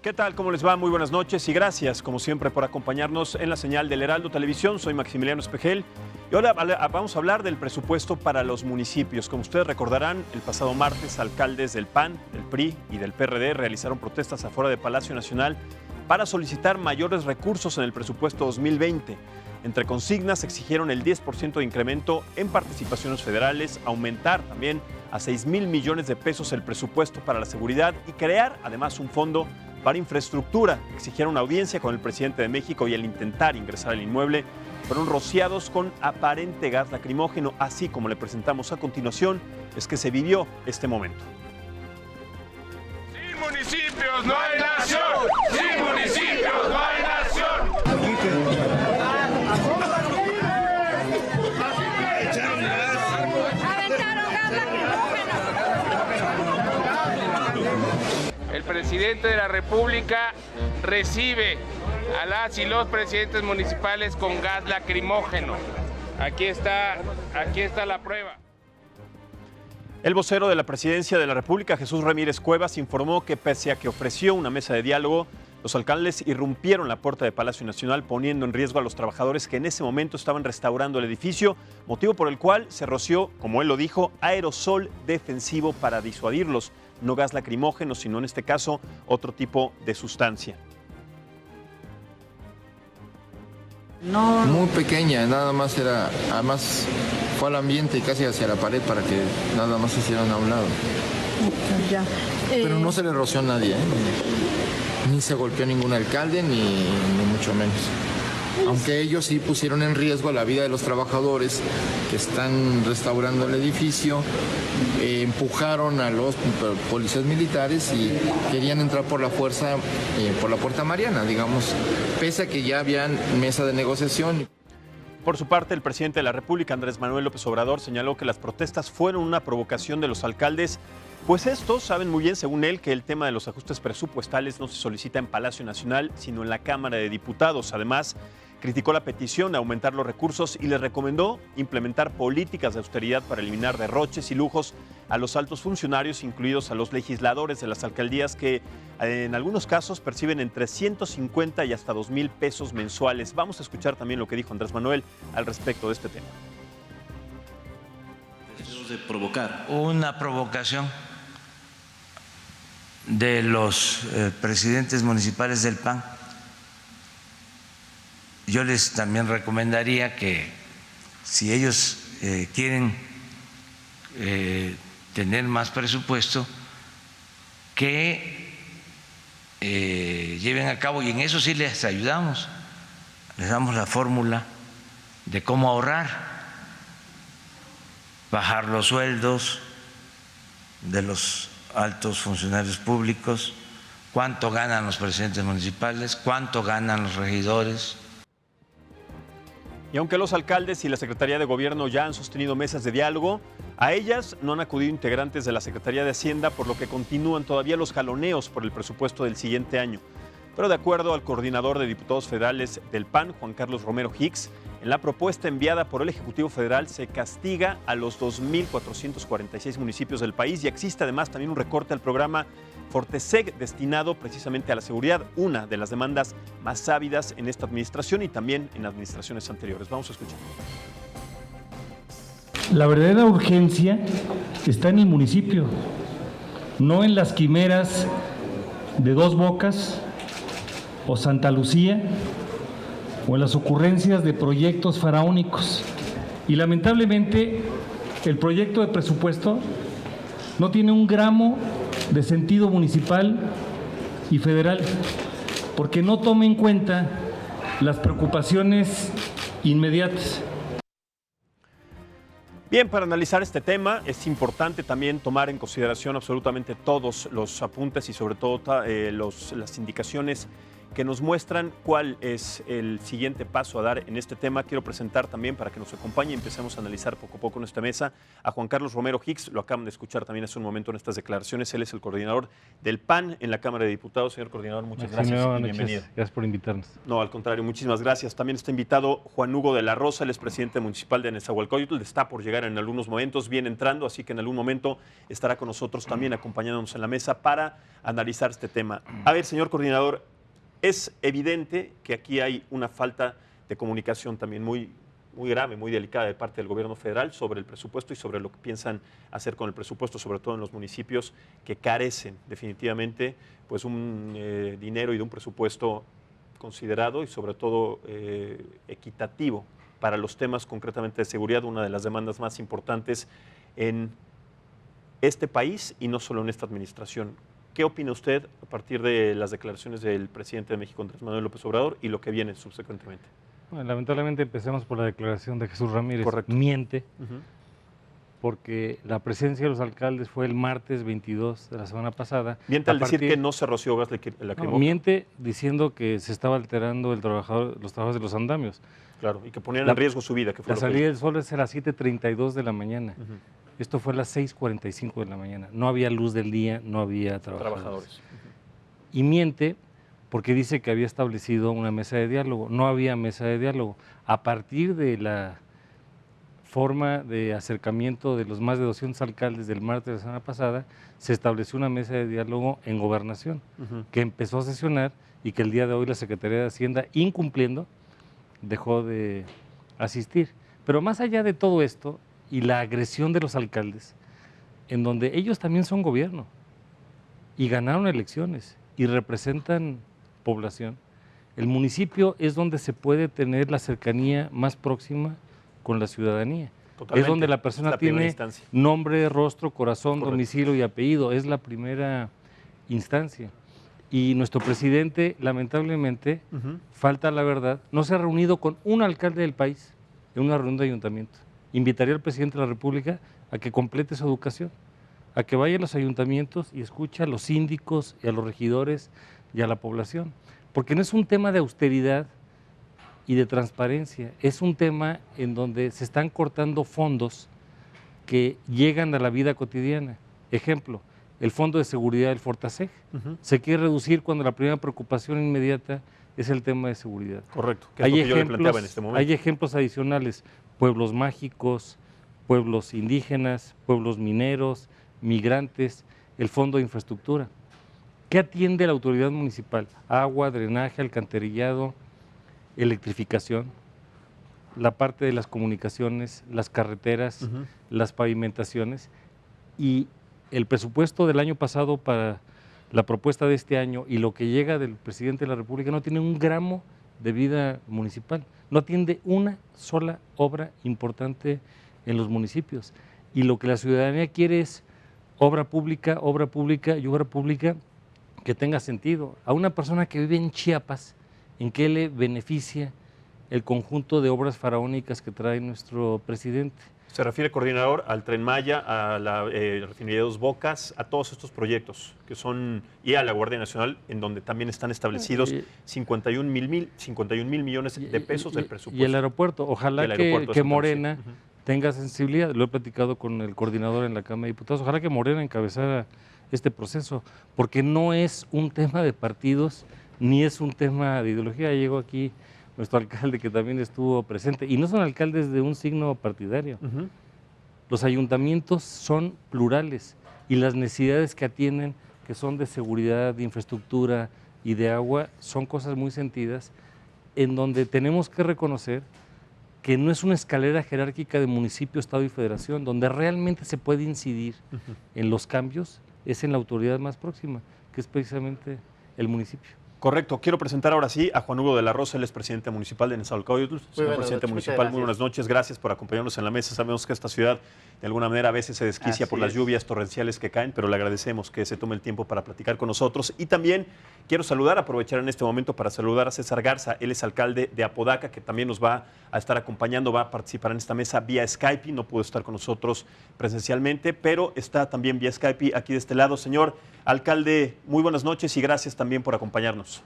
¿Qué tal? ¿Cómo les va? Muy buenas noches y gracias, como siempre, por acompañarnos en la señal del Heraldo Televisión. Soy Maximiliano Espejel y ahora vamos a hablar del presupuesto para los municipios. Como ustedes recordarán, el pasado martes, alcaldes del PAN, del PRI y del PRD realizaron protestas afuera de Palacio Nacional para solicitar mayores recursos en el presupuesto 2020. Entre consignas exigieron el 10% de incremento en participaciones federales, aumentar también a 6,000 millones de pesos el presupuesto para la seguridad y crear además un fondo para infraestructura. Exigieron audiencia con el presidente de México y al intentar ingresar al inmueble fueron rociados con aparente gas lacrimógeno. Así como le presentamos a continuación, es que se vivió este momento. Sin municipios no hay nación. Sin municipios no hay nación. El presidente de la República recibe a las y los presidentes municipales con gas lacrimógeno. Aquí está la prueba. El vocero de la Presidencia de la República, Jesús Ramírez Cuevas, informó que pese a que ofreció una mesa de diálogo, los alcaldes irrumpieron la puerta de Palacio Nacional poniendo en riesgo a los trabajadores que en ese momento estaban restaurando el edificio, motivo por el cual se roció, como él lo dijo, aerosol defensivo para disuadirlos. No gas lacrimógeno, sino en este caso otro tipo de sustancia. No. Muy pequeña, nada más era, además fue al ambiente y casi hacia la pared para que nada más se hicieran a un lado. Ya. Pero no se le roció a nadie, ni se golpeó ningún alcalde, ni mucho menos. Aunque ellos sí pusieron en riesgo la vida de los trabajadores que están restaurando el edificio, empujaron a los policías militares y querían entrar por la fuerza, por la Puerta Mariana, digamos, pese a que ya habían mesa de negociación. Por su parte, el presidente de la República, Andrés Manuel López Obrador, señaló que las protestas fueron una provocación de los alcaldes, pues estos saben muy bien, según él, que el tema de los ajustes presupuestales no se solicita en Palacio Nacional, sino en la Cámara de Diputados. Además, criticó la petición de aumentar los recursos y les recomendó implementar políticas de austeridad para eliminar derroches y lujos a los altos funcionarios, incluidos a los legisladores de las alcaldías que en algunos casos perciben entre 150 y hasta 2,000 pesos mensuales. Vamos a escuchar también lo que dijo Andrés Manuel al respecto de este tema. De provocar. Una provocación de los presidentes municipales del PAN. Yo les también recomendaría que si ellos quieren tener más presupuesto, que lleven a cabo, y en eso sí les ayudamos, les damos la fórmula de cómo ahorrar, bajar los sueldos de los altos funcionarios públicos, cuánto ganan los presidentes municipales, cuánto ganan los regidores. Y aunque los alcaldes y la Secretaría de Gobierno ya han sostenido mesas de diálogo, a ellas no han acudido integrantes de la Secretaría de Hacienda, por lo que continúan todavía los jaloneos por el presupuesto del siguiente año. Pero de acuerdo al coordinador de diputados federales del PAN, Juan Carlos Romero Hicks, en la propuesta enviada por el Ejecutivo Federal se castiga a los 2,446 municipios del país y existe además también un recorte al programa Forteseg destinado precisamente a la seguridad, una de las demandas más ávidas en esta administración y también en administraciones anteriores. Vamos a escuchar. La verdadera urgencia está en el municipio, no en las quimeras de Dos Bocas o Santa Lucía o en las ocurrencias de proyectos faraónicos. Y lamentablemente el proyecto de presupuesto no tiene un gramo de sentido municipal y federal, porque no toma en cuenta las preocupaciones inmediatas. Bien, para analizar este tema es importante también tomar en consideración absolutamente todos los apuntes y sobre todo las indicaciones que nos muestran cuál es el siguiente paso a dar en este tema. Quiero presentar también, para que nos acompañe y empecemos a analizar poco a poco en esta mesa, a Juan Carlos Romero Hicks. Lo acaban de escuchar también hace un momento en estas declaraciones. Él es el coordinador del PAN en la Cámara de Diputados. Señor coordinador, muchas gracias y bienvenido. Gracias por invitarnos. No, al contrario, muchísimas gracias. También está invitado Juan Hugo de la Rosa, él es presidente municipal de Nezahualcóyotl. Está por llegar en algunos momentos, viene entrando, así que en algún momento estará con nosotros también acompañándonos en la mesa para analizar este tema. A ver, señor coordinador, es evidente que aquí hay una falta de comunicación también muy grave, muy delicada de parte del gobierno federal sobre el presupuesto y sobre lo que piensan hacer con el presupuesto, sobre todo en los municipios que carecen definitivamente pues un dinero y de un presupuesto considerado y sobre todo equitativo para los temas concretamente de seguridad, una de las demandas más importantes en este país y no solo en esta administración. ¿Qué opina usted a partir de las declaraciones del presidente de México, Andrés Manuel López Obrador, y lo que viene subsecuentemente? Bueno, lamentablemente empecemos por la declaración de Jesús Ramírez. Correcto. Miente, porque la presencia de los alcaldes fue el martes 22 de la semana pasada. Miente al decir que no se roció gas lacrimógeno. No, miente diciendo que se estaba alterando los trabajos de los andamios. Claro, y que ponían en riesgo su vida. Que fue la salida del sol es a las 7:32 de la mañana. Esto fue a las 6:45 de la mañana. No había luz del día, no había trabajadores. Y miente porque dice que había establecido una mesa de diálogo. No había mesa de diálogo. A partir de la forma de acercamiento de los más de 200 alcaldes del martes de la semana pasada, se estableció una mesa de diálogo en Gobernación, que empezó a sesionar y que el día de hoy la Secretaría de Hacienda, incumpliendo, dejó de asistir. Pero más allá de todo esto, y la agresión de los alcaldes, en donde ellos también son gobierno y ganaron elecciones y representan población, el municipio es donde se puede tener la cercanía más próxima con la ciudadanía. Totalmente. Es donde la persona tiene nombre, rostro, corazón, correcto, domicilio y apellido. Es la primera instancia. Y nuestro presidente, lamentablemente, falta la verdad, no se ha reunido con un alcalde del país en una reunión de ayuntamiento. Invitaría al presidente de la República a que complete su educación, a que vaya a los ayuntamientos y escuche a los síndicos y a los regidores y a la población. Porque no es un tema de austeridad y de transparencia, es un tema en donde se están cortando fondos que llegan a la vida cotidiana. Ejemplo, el Fondo de Seguridad del Fortaseg se quiere reducir cuando la primera preocupación inmediata es el tema de seguridad. Correcto, que es lo que yo le planteaba en este momento. Hay ejemplos adicionales, pueblos mágicos, pueblos indígenas, pueblos mineros, migrantes, el Fondo de Infraestructura. ¿Qué atiende la autoridad municipal? Agua, drenaje, alcantarillado, electrificación, la parte de las comunicaciones, las carreteras, las pavimentaciones, y el presupuesto del año pasado para la propuesta de este año y lo que llega del presidente de la República no tiene un gramo de vida municipal, no atiende una sola obra importante en los municipios. Y lo que la ciudadanía quiere es obra pública y obra pública que tenga sentido. A una persona que vive en Chiapas, ¿en qué le beneficia el conjunto de obras faraónicas que trae nuestro presidente? Se refiere, coordinador, al Tren Maya, a la refinería de Dos Bocas, a todos estos proyectos que son, y a la Guardia Nacional, en donde también están establecidos 51 mil millones de pesos del presupuesto. Y el aeropuerto, ojalá que Morena tenga sensibilidad. Lo he platicado con el coordinador en la Cámara de Diputados, ojalá que Morena encabezara este proceso, porque no es un tema de partidos, ni es un tema de ideología. Llegó aquí nuestro alcalde, que también estuvo presente, y no son alcaldes de un signo partidario. Los ayuntamientos son plurales y las necesidades que atienden, que son de seguridad, de infraestructura y de agua, son cosas muy sentidas, en donde tenemos que reconocer que no es una escalera jerárquica de municipio, estado y federación, donde realmente se puede incidir en los cambios, es en la autoridad más próxima, que es precisamente el municipio. Correcto. Quiero presentar ahora sí a Juan Hugo de la Rosa, él es presidente municipal de Nezahualcóyotl. Señor presidente municipal, muy buenas noches. Gracias por acompañarnos en la mesa. Sabemos que esta ciudad de alguna manera a veces se desquicia por las lluvias torrenciales que caen, pero le agradecemos que se tome el tiempo para platicar con nosotros. Y también quiero aprovechar en este momento para saludar a César Garza. Él es alcalde de Apodaca, que también nos va a estar acompañando, va a participar en esta mesa vía Skype. No pudo estar con nosotros presencialmente, pero está también vía Skype aquí de este lado. Señor alcalde, muy buenas noches y gracias también por acompañarnos.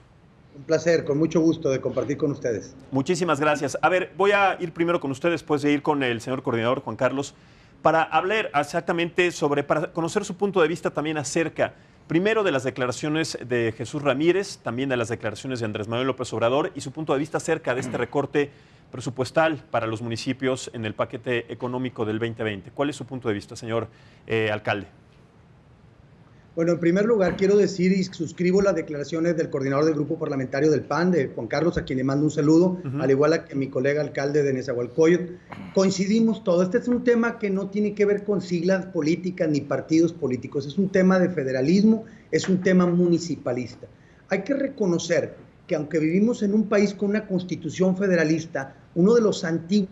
Un placer, con mucho gusto de compartir con ustedes. Muchísimas gracias. A ver, voy a ir primero con usted, después de ir con el señor coordinador Juan Carlos, para hablar exactamente para conocer su punto de vista también acerca, primero de las declaraciones de Jesús Ramírez, también de las declaraciones de Andrés Manuel López Obrador y su punto de vista acerca de este recorte presupuestal para los municipios en el paquete económico del 2020. ¿Cuál es su punto de vista, señor alcalde? Bueno, en primer lugar quiero decir y suscribo las declaraciones del coordinador del grupo parlamentario del PAN, de Juan Carlos, a quien le mando un saludo, al igual que mi colega alcalde de Nezahualcóyotl. Coincidimos todos. Este es un tema que no tiene que ver con siglas políticas ni partidos políticos. Es un tema de federalismo, es un tema municipalista. Hay que reconocer que aunque vivimos en un país con una constitución federalista, uno de los antiguos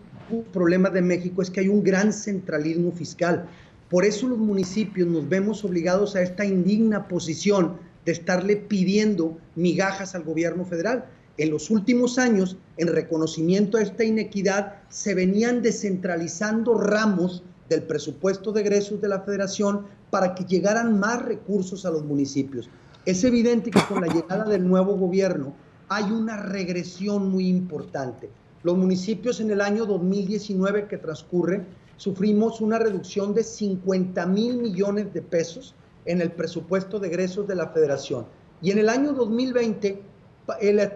problemas de México es que hay un gran centralismo fiscal. Por eso los municipios nos vemos obligados a esta indigna posición de estarle pidiendo migajas al gobierno federal. En los últimos años, en reconocimiento a esta inequidad, se venían descentralizando ramos del presupuesto de egresos de la federación para que llegaran más recursos a los municipios. Es evidente que con la llegada del nuevo gobierno hay una regresión muy importante. Los municipios en el año 2019 que transcurre sufrimos una reducción de 50,000 millones de pesos en el presupuesto de egresos de la federación. Y en el año 2020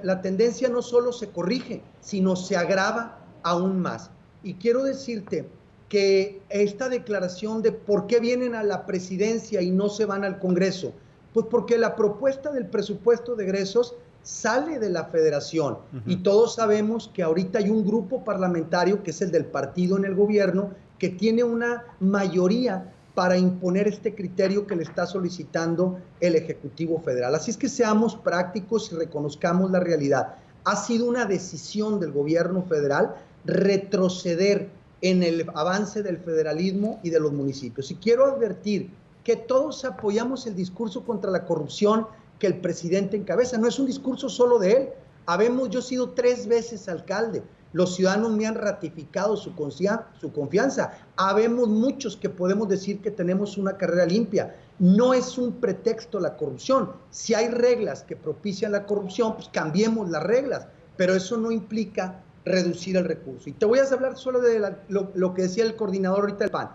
la tendencia no solo se corrige, sino se agrava aún más. Y quiero decirte que esta declaración de por qué vienen a la presidencia y no se van al Congreso, pues porque la propuesta del presupuesto de egresos sale de la federación y todos sabemos que ahorita hay un grupo parlamentario que es el del partido en el gobierno que tiene una mayoría para imponer este criterio que le está solicitando el Ejecutivo Federal. Así es que seamos prácticos y reconozcamos la realidad. Ha sido una decisión del gobierno federal retroceder en el avance del federalismo y de los municipios. Y quiero advertir que todos apoyamos el discurso contra la corrupción que el presidente encabeza. No es un discurso solo de él. Yo he sido 3 veces alcalde. Los ciudadanos me han ratificado su confianza. Habemos muchos que podemos decir que tenemos una carrera limpia. No es un pretexto la corrupción. Si hay reglas que propician la corrupción, pues cambiemos las reglas. Pero eso no implica reducir el recurso. Y te voy a hablar solo de lo que decía el coordinador ahorita del PAN.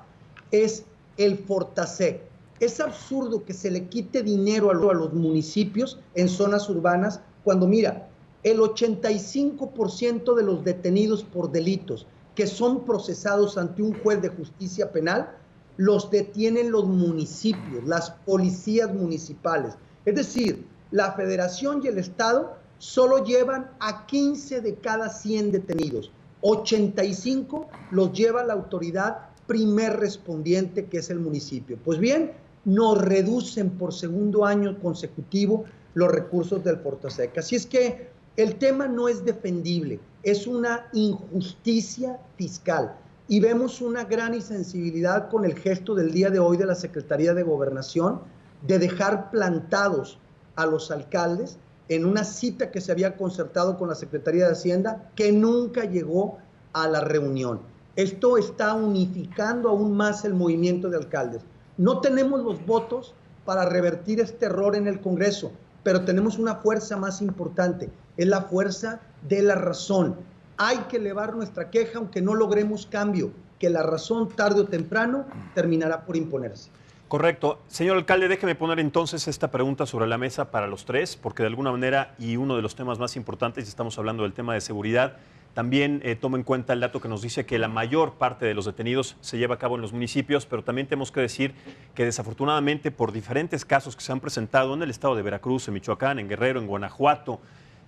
Es el Fortasec. Es absurdo que se le quite dinero a los municipios en zonas urbanas cuando, mira, el 85% de los detenidos por delitos que son procesados ante un juez de justicia penal, los detienen los municipios, las policías municipales. Es decir, la federación y el Estado solo llevan a 15 de cada 100 detenidos. 85 los lleva la autoridad primer respondiente, que es el municipio. Pues bien, nos reducen por segundo año consecutivo los recursos del Fortasec. Así es que el tema no es defendible, es una injusticia fiscal. Y vemos una gran insensibilidad con el gesto del día de hoy de la Secretaría de Gobernación de dejar plantados a los alcaldes en una cita que se había concertado con la Secretaría de Hacienda que nunca llegó a la reunión. Esto está unificando aún más el movimiento de alcaldes. No tenemos los votos para revertir este error en el Congreso, pero tenemos una fuerza más importante, es la fuerza de la razón. Hay que elevar nuestra queja aunque no logremos cambio, que la razón tarde o temprano terminará por imponerse. Correcto. Señor alcalde, déjeme poner entonces esta pregunta sobre la mesa para los tres, porque de alguna manera, y uno de los temas más importantes, estamos hablando del tema de seguridad, también toma en cuenta el dato que nos dice que la mayor parte de los detenidos se lleva a cabo en los municipios, pero también tenemos que decir que desafortunadamente por diferentes casos que se han presentado en el estado de Veracruz, en Michoacán, en Guerrero, en Guanajuato,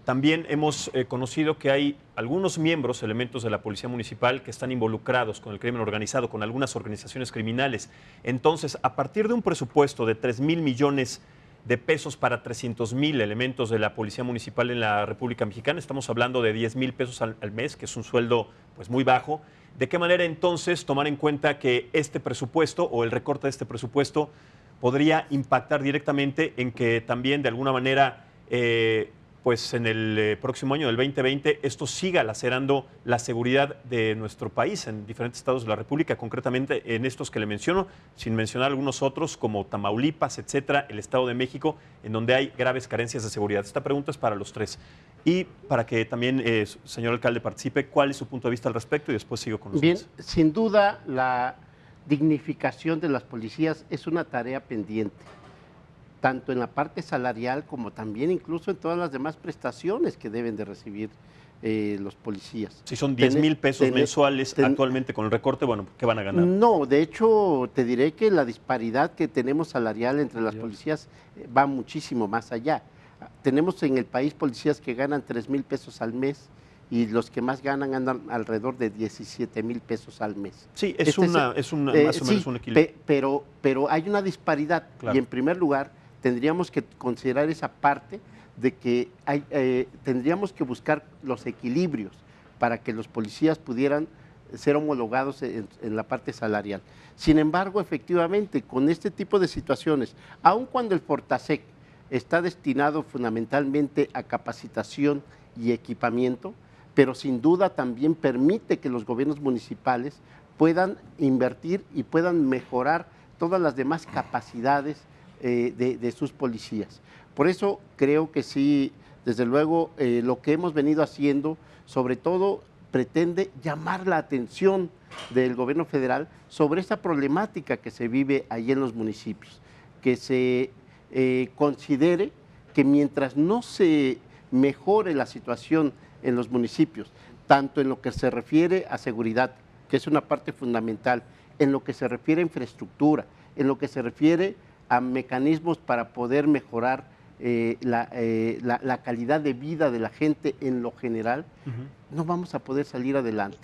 también hemos conocido que hay algunos miembros, elementos de la Policía Municipal que están involucrados con el crimen organizado, con algunas organizaciones criminales. Entonces, a partir de un presupuesto de 3,000 millones de pesos para 300,000 elementos de la Policía Municipal en la República Mexicana, estamos hablando de 10,000 pesos al mes, que es un sueldo pues muy bajo. ¿De qué manera entonces tomar en cuenta que este presupuesto o el recorte de este presupuesto podría impactar directamente en que también de alguna manera pues en el próximo año del 2020 esto siga lacerando la seguridad de nuestro país en diferentes estados de la República, concretamente en estos que le menciono, sin mencionar algunos otros como Tamaulipas, etcétera, el Estado de México, en donde hay graves carencias de seguridad. Esta pregunta es para los tres. Y para que también, señor alcalde, participe, ¿cuál es su punto de vista al respecto? Y después sigo con los Bien, demás. sin duda la dignificación de las policías es una tarea pendiente, tanto en la parte salarial como también incluso en todas las demás prestaciones que deben de recibir los policías. Si son 10,000 pesos mensuales actualmente con el recorte, bueno, ¿qué van a ganar? No, de hecho, te diré que la disparidad que tenemos salarial entre las policías va muchísimo más allá. Tenemos en el país policías que ganan 3,000 pesos al mes y los que más ganan andan alrededor de 17,000 pesos al mes. Sí, es más o menos un equilibrio. Pero hay una disparidad, claro. Y en primer lugar tendríamos que considerar esa parte de que tendríamos que buscar los equilibrios para que los policías pudieran ser homologados en la parte salarial. Sin embargo, efectivamente, con este tipo de situaciones, aun cuando el Fortasec está destinado fundamentalmente a capacitación y equipamiento, pero sin duda también permite que los gobiernos municipales puedan invertir y puedan mejorar todas las demás capacidades de sus policías. Por eso creo que sí, desde luego, lo que hemos venido haciendo, sobre todo, pretende llamar la atención del gobierno federal sobre esta problemática que se vive ahí en los municipios, que se considere que mientras no se mejore la situación en los municipios, tanto en lo que se refiere a seguridad, que es una parte fundamental, en lo que se refiere a infraestructura, en lo que se refiere a mecanismos para poder mejorar la calidad de vida de la gente en lo general, no vamos a poder salir adelante.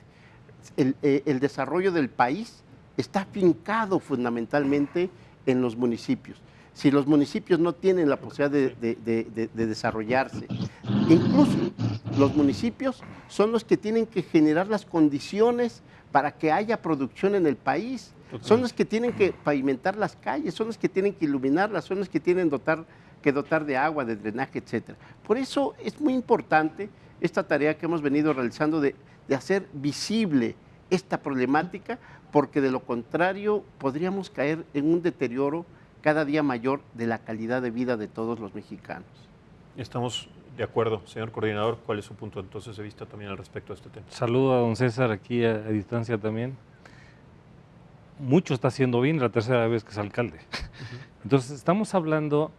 El desarrollo del país está afincado fundamentalmente en los municipios. Si los municipios no tienen la posibilidad de desarrollarse, incluso los municipios son los que tienen que generar las condiciones para que haya producción en el país, son los que tienen que pavimentar las calles, son los que tienen que iluminarlas, son los que tienen que dotar de agua, de drenaje, etcétera. Por eso es muy importante esta tarea que hemos venido realizando de hacer visible esta problemática, porque de lo contrario podríamos caer en un deterioro cada día mayor de la calidad de vida de todos los mexicanos. Estamos de acuerdo. Señor coordinador, ¿cuál es su punto entonces de vista también al respecto de este tema? Saludo a don César aquí a distancia también. Mucho está haciendo bien, la tercera vez que es alcalde. Entonces, estamos hablando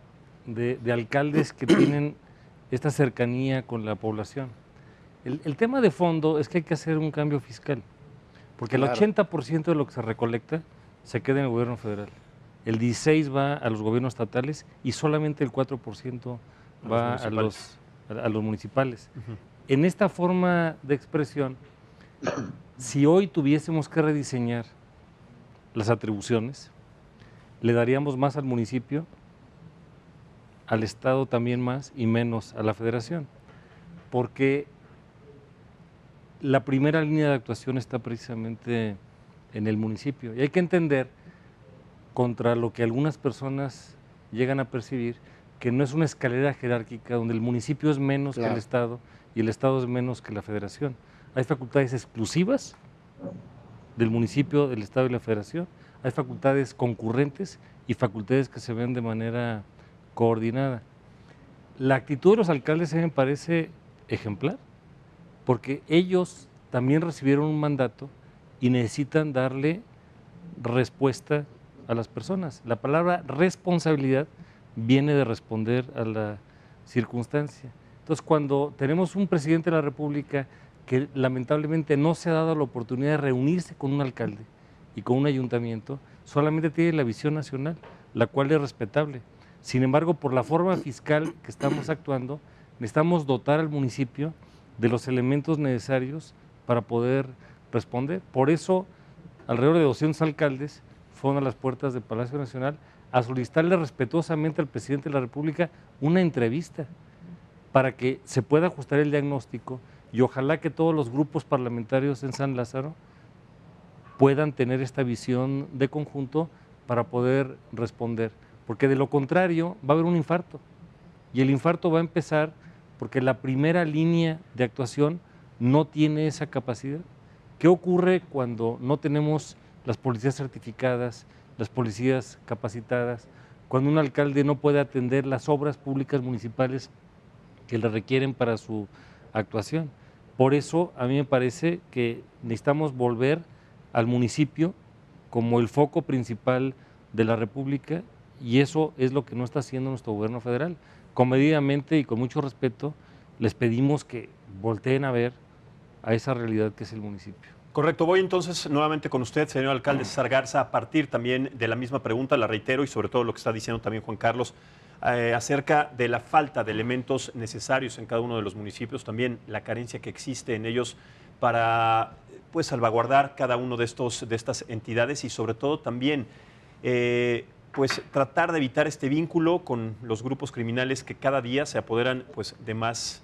de alcaldes que tienen esta cercanía con la población. El tema de fondo es que hay que hacer un cambio fiscal, porque claro, el 80% de lo que se recolecta se queda en el gobierno federal. El 16% va a los gobiernos estatales y solamente el 4% va a los municipales. En esta forma de expresión, si hoy tuviésemos que rediseñar las atribuciones, le daríamos más al municipio, al Estado también más y menos a la Federación, porque la primera línea de actuación está precisamente en el municipio. Y hay que entender, contra lo que algunas personas llegan a percibir, que no es una escalera jerárquica donde el municipio es menos que el Estado y el Estado es menos que la Federación. Hay facultades exclusivas del municipio, del Estado y la Federación, hay facultades concurrentes y facultades que se ven de manera coordinada. La actitud de los alcaldes me parece ejemplar, porque ellos también recibieron un mandato y necesitan darle respuesta a las personas. La palabra responsabilidad viene de responder a la circunstancia. Entonces, cuando tenemos un presidente de la República que lamentablemente no se ha dado la oportunidad de reunirse con un alcalde y con un ayuntamiento, solamente tiene la visión nacional, la cual es respetable. Sin embargo, por la forma fiscal que estamos actuando, necesitamos dotar al municipio de los elementos necesarios para poder responder. Por eso, alrededor de 200 alcaldes fueron a las puertas del Palacio Nacional a solicitarle respetuosamente al presidente de la República una entrevista para que se pueda ajustar el diagnóstico y ojalá que todos los grupos parlamentarios en San Lázaro puedan tener esta visión de conjunto para poder responder, porque de lo contrario va a haber un infarto y el infarto va a empezar porque la primera línea de actuación no tiene esa capacidad. ¿Qué ocurre cuando no tenemos las policías certificadas, las policías capacitadas, cuando un alcalde no puede atender las obras públicas municipales que le requieren para su actuación? Por eso a mí me parece que necesitamos volver al municipio como el foco principal de la República, y eso es lo que no está haciendo nuestro gobierno federal. Comedidamente y con mucho respeto les pedimos que volteen a ver a esa realidad que es el municipio. Correcto. Voy entonces nuevamente con usted, señor alcalde César Garza, a partir también de la misma pregunta, la reitero, y sobre todo lo que está diciendo también Juan Carlos, acerca de la falta de elementos necesarios en cada uno de los municipios, también la carencia que existe en ellos para pues salvaguardar cada uno de estas entidades y sobre todo también pues tratar de evitar este vínculo con los grupos criminales que cada día se apoderan pues de más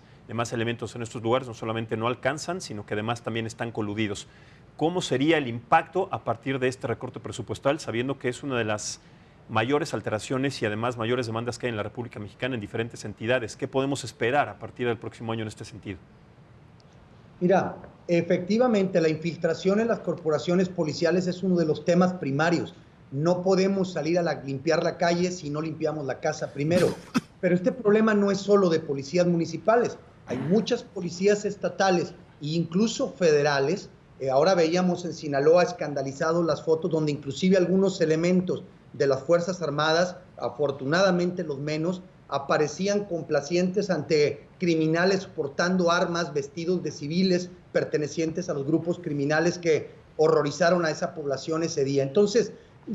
elementos en estos lugares. No solamente no alcanzan, sino que además también están coludidos. ¿Cómo sería el impacto a partir de este recorte presupuestal, sabiendo que es una de las mayores alteraciones y además mayores demandas que hay en la República Mexicana en diferentes entidades? ¿Qué podemos esperar a partir del próximo año en este sentido? Mira, efectivamente la infiltración en las corporaciones policiales es uno de los temas primarios. No podemos salir a limpiar la calle si no limpiamos la casa primero. Pero este problema no es solo de policías municipales. Hay muchas policías estatales e incluso federales. Ahora veíamos en Sinaloa escandalizados las fotos donde inclusive algunos elementos de las Fuerzas Armadas, afortunadamente los menos, aparecían complacientes ante criminales portando armas, vestidos de civiles pertenecientes a los grupos criminales que horrorizaron a esa población ese día. Entonces,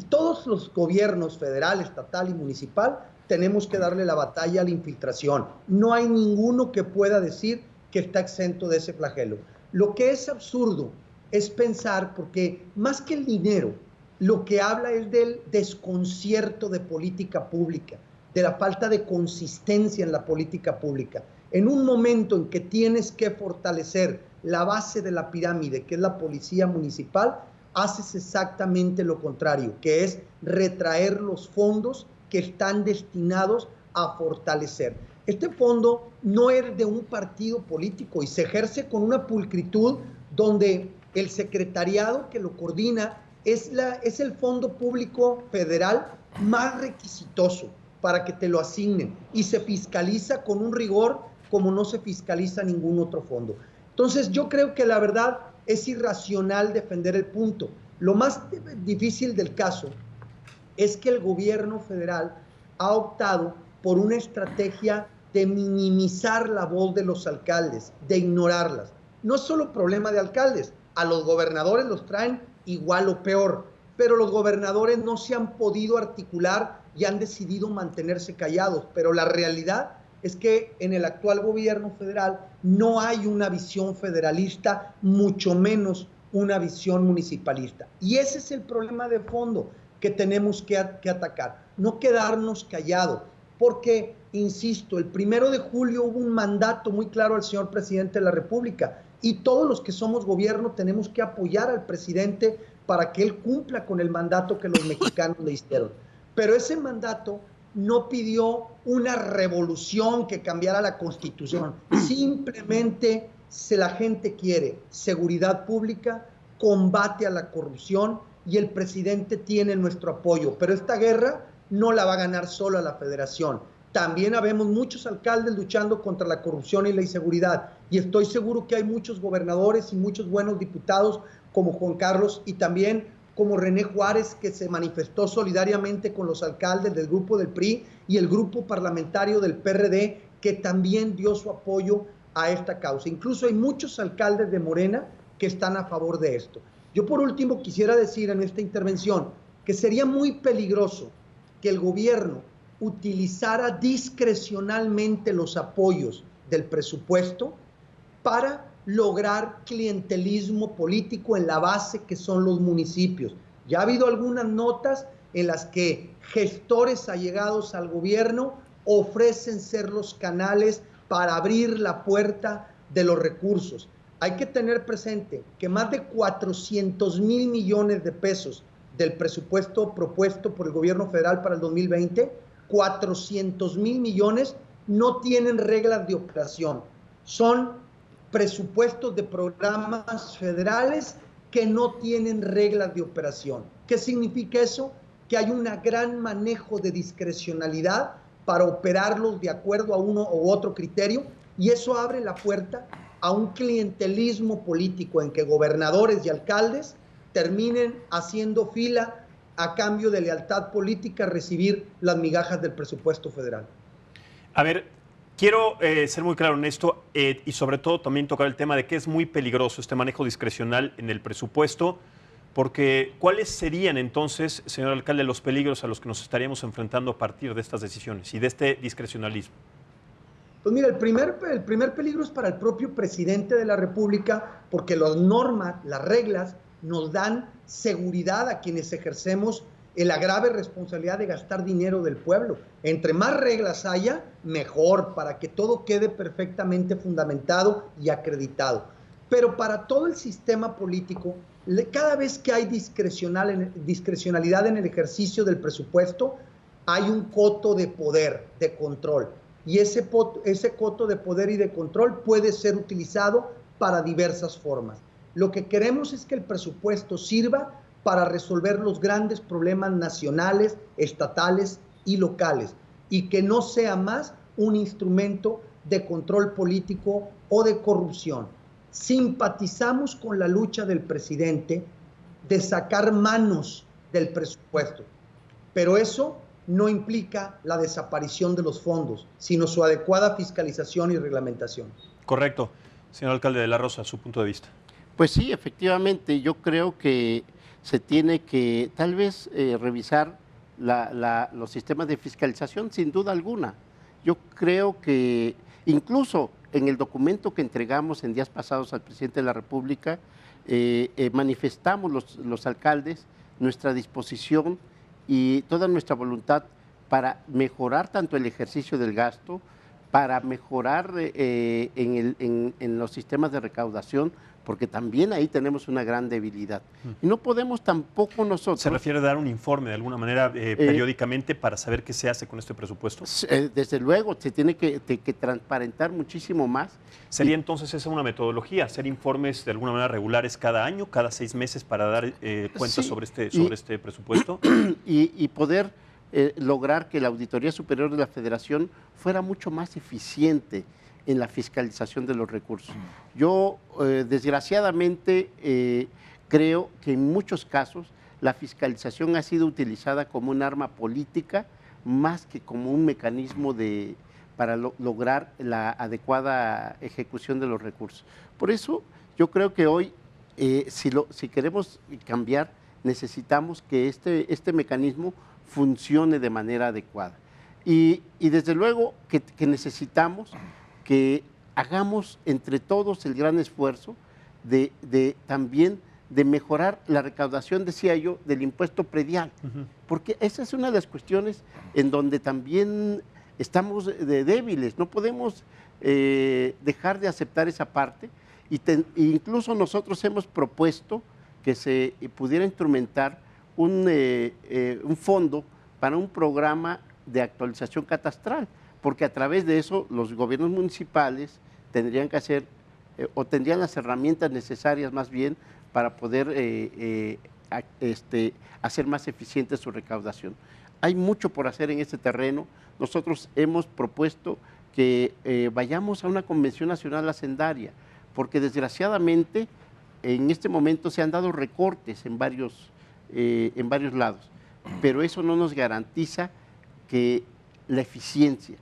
todos los gobiernos federal, estatal y municipal tenemos que darle la batalla a la infiltración. No hay ninguno que pueda decir que está exento de ese flagelo. Lo que es absurdo es pensar, porque más que el dinero, lo que habla es del desconcierto de política pública, de la falta de consistencia en la política pública. En un momento en que tienes que fortalecer la base de la pirámide, que es la policía municipal, haces exactamente lo contrario, que es retraer los fondos que están destinados a fortalecer. Este fondo no es de un partido político y se ejerce con una pulcritud donde el secretariado que lo coordina es el fondo público federal más requisitoso para que te lo asignen y se fiscaliza con un rigor como no se fiscaliza ningún otro fondo. Entonces yo creo que la verdad es irracional defender el punto. Lo más difícil del caso es que el gobierno federal ha optado por una estrategia de minimizar la voz de los alcaldes, de ignorarlas. No es solo problema de alcaldes, a los gobernadores los traen igual o peor, pero los gobernadores no se han podido articular y han decidido mantenerse callados. Pero la realidad es que en el actual gobierno federal no hay una visión federalista, mucho menos una visión municipalista. Y ese es el problema de fondo que tenemos que atacar, no quedarnos callados, porque, insisto, el 1 de julio hubo un mandato muy claro al señor presidente de la República y todos los que somos gobierno tenemos que apoyar al presidente para que él cumpla con el mandato que los mexicanos le hicieron. Pero ese mandato no pidió una revolución que cambiara la Constitución, simplemente si la gente quiere seguridad pública, combate a la corrupción, y el presidente tiene nuestro apoyo. Pero esta guerra no la va a ganar solo la federación. También habemos muchos alcaldes luchando contra la corrupción y la inseguridad, y estoy seguro que hay muchos gobernadores y muchos buenos diputados como Juan Carlos y también como René Juárez, que se manifestó solidariamente con los alcaldes del grupo del PRI y el grupo parlamentario del PRD, que también dio su apoyo a esta causa. Incluso hay muchos alcaldes de Morena que están a favor de esto. Yo por último quisiera decir en esta intervención que sería muy peligroso que el gobierno utilizara discrecionalmente los apoyos del presupuesto para lograr clientelismo político en la base que son los municipios. Ya ha habido algunas notas en las que gestores allegados al gobierno ofrecen ser los canales para abrir la puerta de los recursos. Hay que tener presente que más de 400,000 millones de pesos del presupuesto propuesto por el gobierno federal para el 2020, 400,000 millones no tienen reglas de operación. Son presupuestos de programas federales que no tienen reglas de operación. ¿Qué significa eso? Que hay un gran manejo de discrecionalidad para operarlos de acuerdo a uno u otro criterio, y eso abre la puerta a un clientelismo político en que gobernadores y alcaldes terminen haciendo fila a cambio de lealtad política a recibir las migajas del presupuesto federal. A ver, quiero ser muy claro en esto y sobre todo también tocar el tema de que es muy peligroso este manejo discrecional en el presupuesto, porque ¿cuáles serían entonces, señor alcalde, los peligros a los que nos estaríamos enfrentando a partir de estas decisiones y de este discrecionalismo? Pues mira, el primer peligro es para el propio presidente de la República, porque las normas, las reglas, nos dan seguridad a quienes ejercemos la grave responsabilidad de gastar dinero del pueblo. Entre más reglas haya, mejor, para que todo quede perfectamente fundamentado y acreditado. Pero para todo el sistema político, cada vez que hay discrecionalidad en el ejercicio del presupuesto, hay un coto de poder, de control. Y ese coto de poder y de control puede ser utilizado para diversas formas. Lo que queremos es que el presupuesto sirva para resolver los grandes problemas nacionales, estatales y locales, y que no sea más un instrumento de control político o de corrupción. Simpatizamos con la lucha del presidente de sacar manos del presupuesto, pero eso no implica la desaparición de los fondos, sino su adecuada fiscalización y reglamentación. Correcto. Señor alcalde de La Rosa, su punto de vista. Pues sí, efectivamente, yo creo que se tiene que tal vez revisar los sistemas de fiscalización, sin duda alguna. Yo creo que incluso en el documento que entregamos en días pasados al presidente de la República, manifestamos los alcaldes nuestra disposición y toda nuestra voluntad para mejorar tanto el ejercicio del gasto, para mejorar en los sistemas de recaudación, porque también ahí tenemos una gran debilidad. Y no podemos tampoco nosotros... ¿Se refiere a dar un informe de alguna manera periódicamente para saber qué se hace con este presupuesto? Desde luego, se tiene que transparentar muchísimo más. ¿Sería entonces esa una metodología, hacer informes de alguna manera regulares cada año, cada 6 meses para dar cuentas sobre este presupuesto? Y poder lograr que la Auditoría Superior de la Federación fuera mucho más eficiente en la fiscalización de los recursos. Yo, desgraciadamente, creo que en muchos casos la fiscalización ha sido utilizada como un arma política más que como un mecanismo para lograr la adecuada ejecución de los recursos. Por eso, yo creo que hoy, si queremos cambiar, necesitamos que este mecanismo funcione de manera adecuada. Y desde luego que necesitamos que hagamos entre todos el gran esfuerzo también de mejorar la recaudación, decía yo, del impuesto predial, porque esa es una de las cuestiones en donde también estamos débiles, no podemos dejar de aceptar esa parte, incluso nosotros hemos propuesto que se pudiera instrumentar un fondo para un programa de actualización catastral, porque a través de eso los gobiernos municipales tendrían que hacer, o tendrían las herramientas necesarias más bien para poder hacer más eficiente su recaudación. Hay mucho por hacer en este terreno. Nosotros hemos propuesto que vayamos a una convención nacional hacendaria, porque desgraciadamente en este momento se han dado recortes en varios lados, pero eso no nos garantiza que la eficiencia,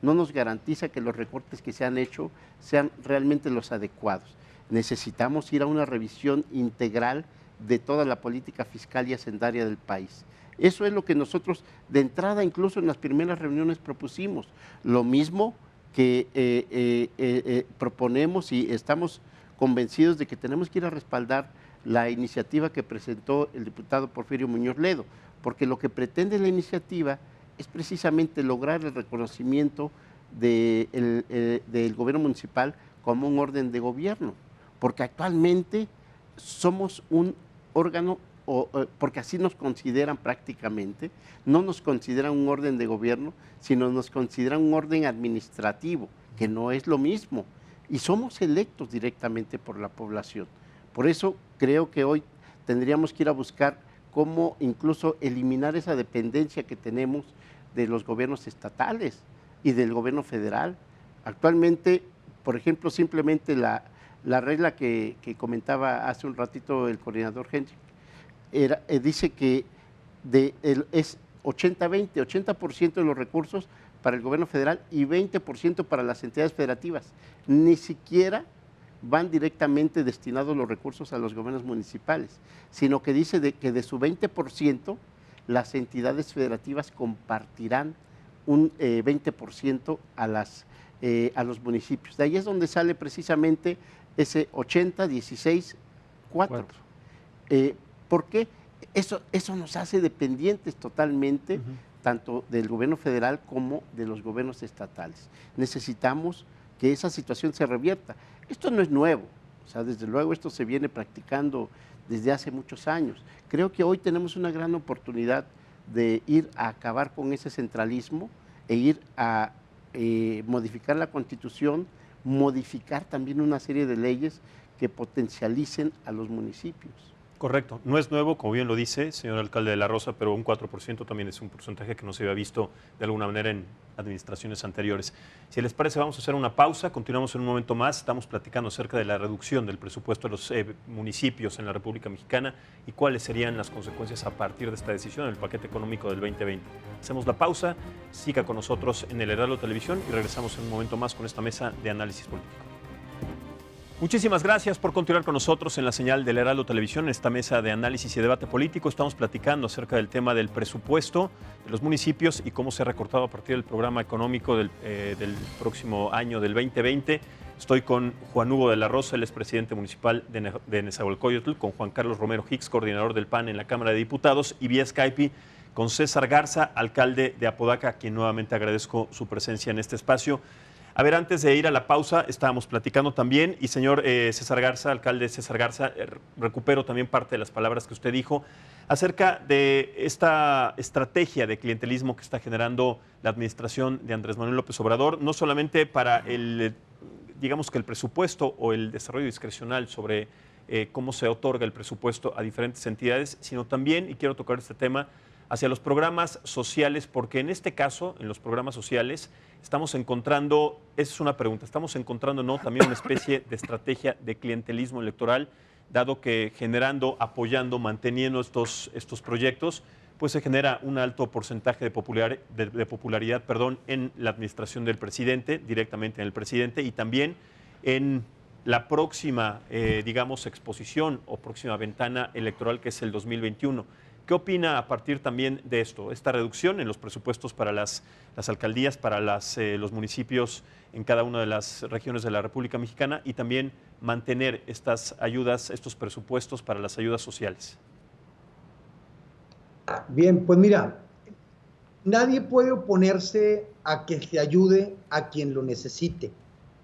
no nos garantiza que los recortes que se han hecho sean realmente los adecuados. Necesitamos ir a una revisión integral de toda la política fiscal y hacendaria del país. Eso es lo que nosotros de entrada, incluso en las primeras reuniones, propusimos. Lo mismo que proponemos y estamos convencidos de que tenemos que ir a respaldar la iniciativa que presentó el diputado Porfirio Muñoz Ledo, porque lo que pretende la iniciativa es precisamente lograr el reconocimiento del gobierno municipal como un orden de gobierno, porque actualmente somos un órgano porque así nos consideran prácticamente, no nos consideran un orden de gobierno, sino nos consideran un orden administrativo, que no es lo mismo. Y somos electos directamente por la población. Por eso creo que hoy tendríamos que ir a buscar cómo incluso eliminar esa dependencia que tenemos de los gobiernos estatales y del gobierno federal. Actualmente, por ejemplo, simplemente la regla que comentaba hace un ratito el coordinador Henry, dice que es 80-20, 80% de los recursos para el gobierno federal y 20% para las entidades federativas. Ni siquiera van directamente destinados los recursos a los gobiernos municipales, sino que dice que de su 20% las entidades federativas compartirán un 20% a los municipios. De ahí es donde sale precisamente ese 80-16-4. ¿Por qué? Eso nos hace dependientes totalmente, tanto del gobierno federal como de los gobiernos estatales. Necesitamos que esa situación se revierta. Esto no es nuevo, o sea, desde luego esto se viene practicando desde hace muchos años. Creo que hoy tenemos una gran oportunidad de ir a acabar con ese centralismo e ir a modificar la Constitución, modificar también una serie de leyes que potencialicen a los municipios. Correcto. No es nuevo, como bien lo dice, señor alcalde de La Rosa, pero un 4% también es un porcentaje que no se había visto de alguna manera en administraciones anteriores. Si les parece, vamos a hacer una pausa, continuamos en un momento más. Estamos platicando acerca de la reducción del presupuesto de los municipios en la República Mexicana y cuáles serían las consecuencias a partir de esta decisión en el paquete económico del 2020. Hacemos la pausa, siga con nosotros en el Heraldo Televisión y regresamos en un momento más con esta mesa de análisis político. Muchísimas gracias por continuar con nosotros en la señal del Heraldo Televisión, en esta mesa de análisis y debate político. Estamos platicando acerca del tema del presupuesto de los municipios y cómo se ha recortado a partir del programa económico del próximo año, del 2020. Estoy con Juan Hugo de la Rosa, el expresidente municipal de Nezahualcóyotl, con Juan Carlos Romero Hicks, coordinador del PAN en la Cámara de Diputados, y vía Skype con César Garza, alcalde de Apodaca, a quien nuevamente agradezco su presencia en este espacio. A ver, antes de ir a la pausa, estábamos platicando también, y señor César Garza, alcalde César Garza, recupero también parte de las palabras que usted dijo acerca de esta estrategia de clientelismo que está generando la administración de Andrés Manuel López Obrador, no solamente para digamos que el presupuesto o el desarrollo discrecional sobre cómo se otorga el presupuesto a diferentes entidades, sino también, y quiero tocar este tema, hacia los programas sociales, porque en este caso, en los programas sociales, estamos encontrando, esa es una pregunta, estamos encontrando también una especie de estrategia de clientelismo electoral, dado que generando, apoyando, manteniendo estos proyectos, pues se genera un alto porcentaje de popularidad en la administración del presidente, directamente en el presidente, y también en la próxima, digamos, exposición o próxima ventana electoral, que es el 2021. ¿Qué opina a partir también de esto, esta reducción en los presupuestos para las alcaldías, para los municipios en cada una de las regiones de la República Mexicana, y también mantener estas ayudas, estos presupuestos para las ayudas sociales? Bien, pues mira, nadie puede oponerse a que se ayude a quien lo necesite,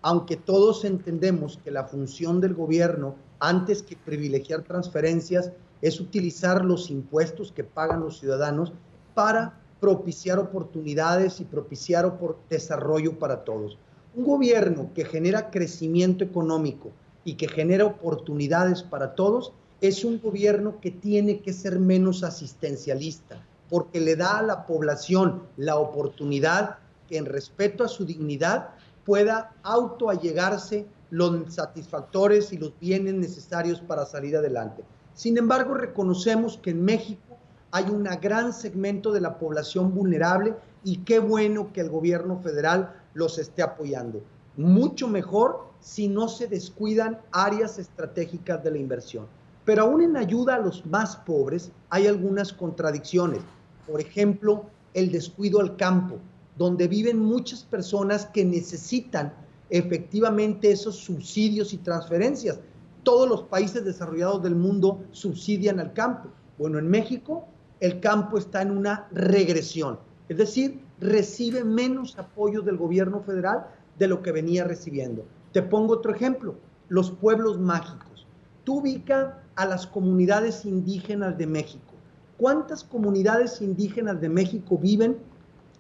aunque todos entendemos que la función del gobierno, antes que privilegiar transferencias, es utilizar los impuestos que pagan los ciudadanos para propiciar oportunidades y propiciar desarrollo para todos. Un gobierno que genera crecimiento económico y que genera oportunidades para todos es un gobierno que tiene que ser menos asistencialista, porque le da a la población la oportunidad que, en respeto a su dignidad, pueda autoallegarse los satisfactores y los bienes necesarios para salir adelante. Sin embargo, reconocemos que en México hay un gran segmento de la población vulnerable y qué bueno que el gobierno federal los esté apoyando. Mucho mejor si no se descuidan áreas estratégicas de la inversión. Pero aún en ayuda a los más pobres hay algunas contradicciones. Por ejemplo, el descuido al campo, donde viven muchas personas que necesitan efectivamente esos subsidios y transferencias. Todos los países desarrollados del mundo subsidian al campo. Bueno, en México el campo está en una regresión, es decir, recibe menos apoyo del gobierno federal de lo que venía recibiendo. Te pongo otro ejemplo, los pueblos mágicos. Tú ubica a las comunidades indígenas de México. ¿Cuántas comunidades indígenas de México viven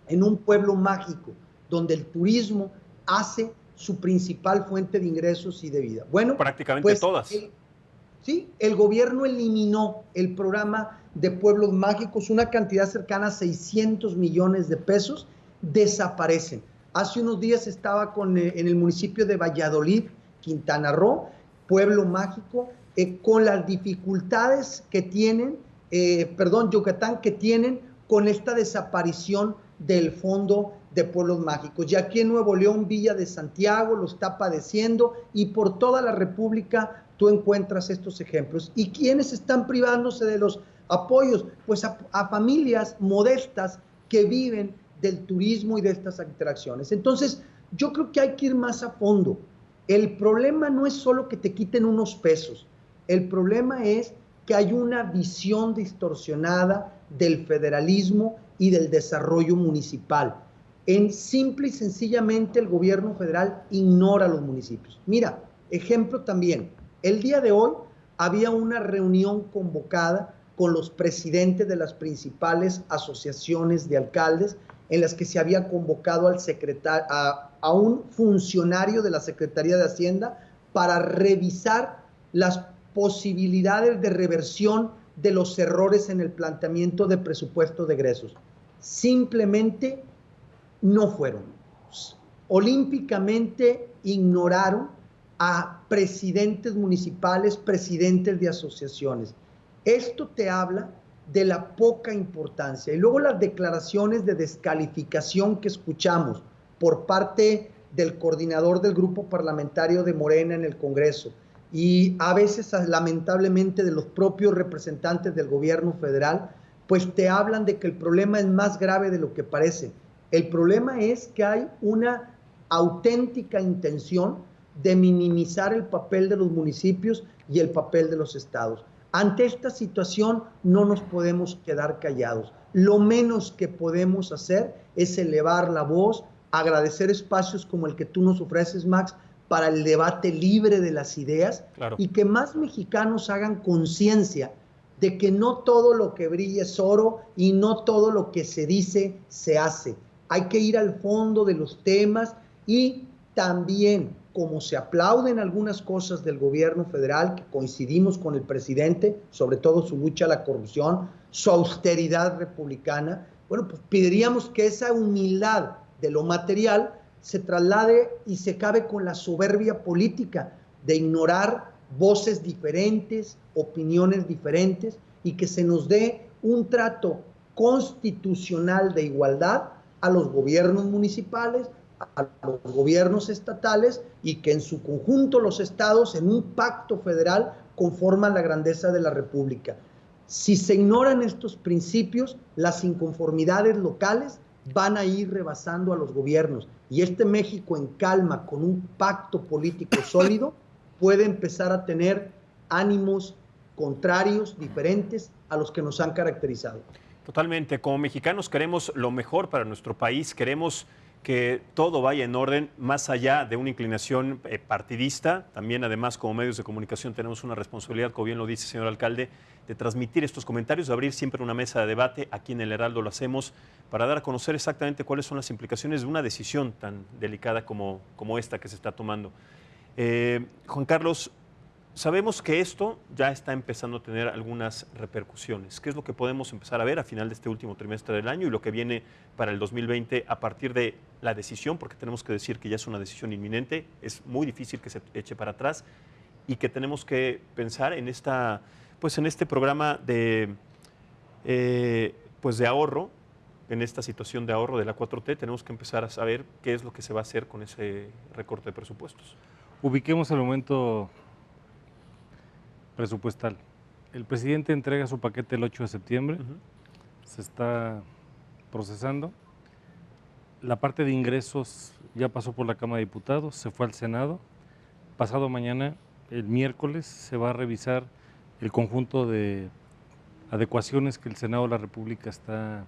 en un pueblo mágico, donde el turismo hace su principal fuente de ingresos y de vida? Bueno, prácticamente pues, todas. Sí, el gobierno eliminó el programa de pueblos mágicos, una cantidad cercana a 600 millones de pesos, desaparecen. Hace unos días estaba en el municipio de Valladolid, Quintana Roo, pueblo mágico, con las dificultades que tienen, Yucatán, que tienen con esta desaparición del Fondo de Pueblos Mágicos. Y aquí en Nuevo León, Villa de Santiago lo está padeciendo, y por toda la República tú encuentras estos ejemplos. ¿Y quiénes están privándose de los apoyos? Pues a familias modestas que viven del turismo y de estas atracciones. Entonces, yo creo que hay que ir más a fondo. El problema no es solo que te quiten unos pesos, el problema es que hay una visión distorsionada del federalismo y del desarrollo municipal. Simple y sencillamente el gobierno federal ignora a los municipios. Mira, ejemplo también, el día de hoy había una reunión convocada con los presidentes de las principales asociaciones de alcaldes, en las que se había convocado a un funcionario de la Secretaría de Hacienda para revisar las posibilidades de reversión de los errores en el planteamiento de presupuesto de egresos. Simplemente no fueron. Olímpicamente ignoraron a presidentes municipales, presidentes de asociaciones. Esto te habla de la poca importancia. Y luego las declaraciones de descalificación que escuchamos por parte del coordinador del grupo parlamentario de Morena en el Congreso, y a veces lamentablemente de los propios representantes del gobierno federal, pues te hablan de que el problema es más grave de lo que parece. El problema es que hay una auténtica intención de minimizar el papel de los municipios y el papel de los estados. Ante esta situación no nos podemos quedar callados. Lo menos que podemos hacer es elevar la voz, agradecer espacios como el que tú nos ofreces, Max, para el debate libre de las ideas, claro, y que más mexicanos hagan conciencia de que no todo lo que brilla es oro y no todo lo que se dice se hace. Hay que ir al fondo de los temas, y también, como se aplauden algunas cosas del gobierno federal, que coincidimos con el presidente, sobre todo su lucha a la corrupción, su austeridad republicana, bueno, pues pediríamos que esa humildad de lo material se traslade y se acabe con la soberbia política de ignorar voces diferentes, opiniones diferentes, y que se nos dé un trato constitucional de igualdad a los gobiernos municipales, a los gobiernos estatales, y que en su conjunto los estados, en un pacto federal, conforman la grandeza de la República. Si se ignoran estos principios, las inconformidades locales van a ir rebasando a los gobiernos, y este México en calma, con un pacto político sólido, puede empezar a tener ánimos contrarios, diferentes a los que nos han caracterizado. Totalmente. Como mexicanos queremos lo mejor para nuestro país, queremos que todo vaya en orden, más allá de una inclinación partidista. También, además, como medios de comunicación tenemos una responsabilidad, como bien lo dice, señor alcalde, de transmitir estos comentarios, de abrir siempre una mesa de debate. Aquí en El Heraldo lo hacemos para dar a conocer exactamente cuáles son las implicaciones de una decisión tan delicada como esta que se está tomando. Juan Carlos, sabemos que esto ya está empezando a tener algunas repercusiones. ¿Qué es lo que podemos empezar a ver a final de este último trimestre del año y lo que viene para el 2020 a partir de la decisión? Porque tenemos que decir que ya es una decisión inminente, es muy difícil que se eche para atrás, y que tenemos que pensar en en este programa de ahorro, en esta situación de ahorro de la 4T. Tenemos que empezar a saber qué es lo que se va a hacer con ese recorte de presupuestos. Ubiquemos el momento presupuestal. El presidente entrega su paquete el 8 de septiembre, se está procesando. La parte de ingresos ya pasó por la Cámara de Diputados, se fue al Senado. Pasado mañana, el miércoles, se va a revisar el conjunto de adecuaciones que el Senado de la República está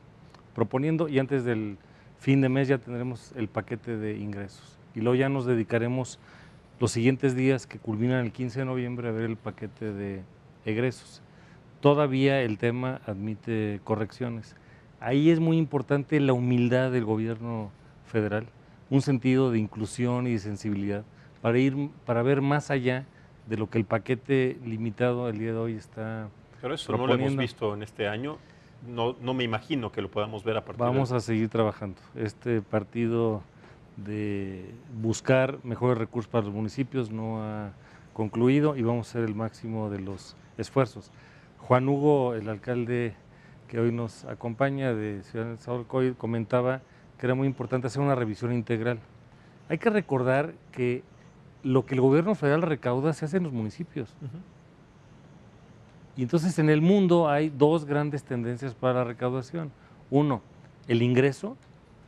proponiendo, y antes del fin de mes ya tendremos el paquete de ingresos. Y luego ya nos dedicaremos los siguientes días, que culminan el 15 de noviembre, a ver el paquete de egresos. Todavía el tema admite correcciones. Ahí es muy importante la humildad del gobierno federal, un sentido de inclusión y de sensibilidad para ver más allá de lo que el paquete limitado el día de hoy está Pero eso proponiendo. no lo hemos visto en este año. No me imagino que lo podamos ver a partir Vamos a seguir trabajando. Este partido de buscar mejores recursos para los municipios no ha concluido y vamos a hacer el máximo de los esfuerzos. Juan Hugo, el alcalde que hoy nos acompaña de Ciudad Nezahualcóyotl, comentaba que era muy importante hacer una revisión integral. Hay que recordar que lo que el gobierno federal recauda se hace en los municipios. Y entonces en el mundo hay dos grandes tendencias para la recaudación. Uno, el ingreso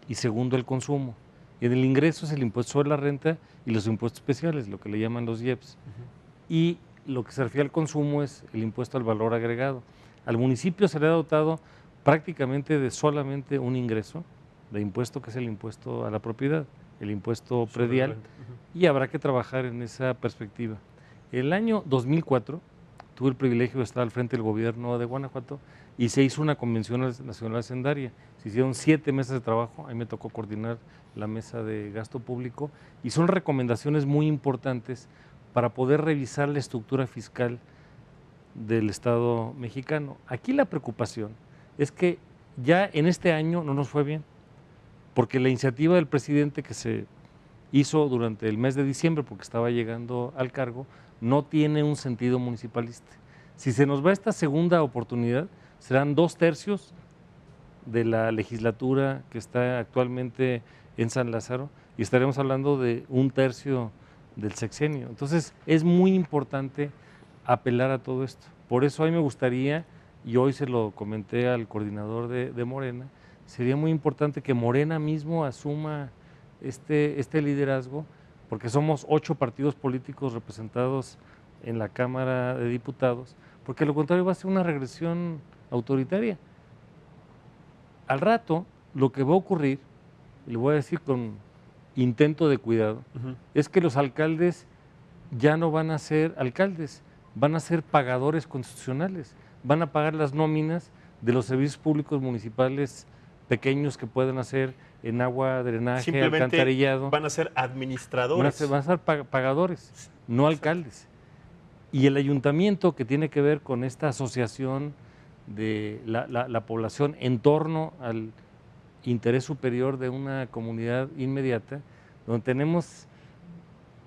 y segundo, el consumo. Y en el ingreso es el impuesto sobre la renta y los impuestos especiales, lo que le llaman los IEPS. Y lo que se refiere al consumo es el impuesto al valor agregado. Al municipio se le ha dotado prácticamente de solamente un ingreso de impuesto, que es el impuesto a la propiedad, el impuesto predial, y habrá que trabajar en esa perspectiva. El año 2004 tuve el privilegio de estar al frente del gobierno de Guanajuato y se hizo una convención nacional hacendaria. Se hicieron 7 mesas de trabajo, a mí me tocó coordinar la mesa de gasto público y son recomendaciones muy importantes para poder revisar la estructura fiscal del Estado mexicano. Aquí la preocupación es que ya en este año no nos fue bien, porque la iniciativa del presidente que se hizo durante el mes de diciembre, porque estaba llegando al cargo, no tiene un sentido municipalista. Si se nos va esta segunda oportunidad, serán 2/3 de la legislatura que está actualmente en San Lázaro y estaremos hablando de 1/3 del sexenio. Entonces es muy importante apelar a todo esto. Por eso a mí me gustaría, y hoy se lo comenté al coordinador de Morena, sería muy importante que Morena mismo asuma este liderazgo, porque somos 8 partidos políticos representados en la Cámara de Diputados, porque lo contrario va a ser una regresión autoritaria. Al rato, lo que va a ocurrir, y le voy a decir con intento de cuidado, es que los alcaldes ya no van a ser alcaldes, van a ser pagadores constitucionales, van a pagar las nóminas de los servicios públicos municipales pequeños que pueden hacer en agua, drenaje, alcantarillado. Van a ser administradores. Van a ser pagadores, no alcaldes. Y el ayuntamiento, que tiene que ver con esta asociación de la población en torno al interés superior de una comunidad inmediata, donde tenemos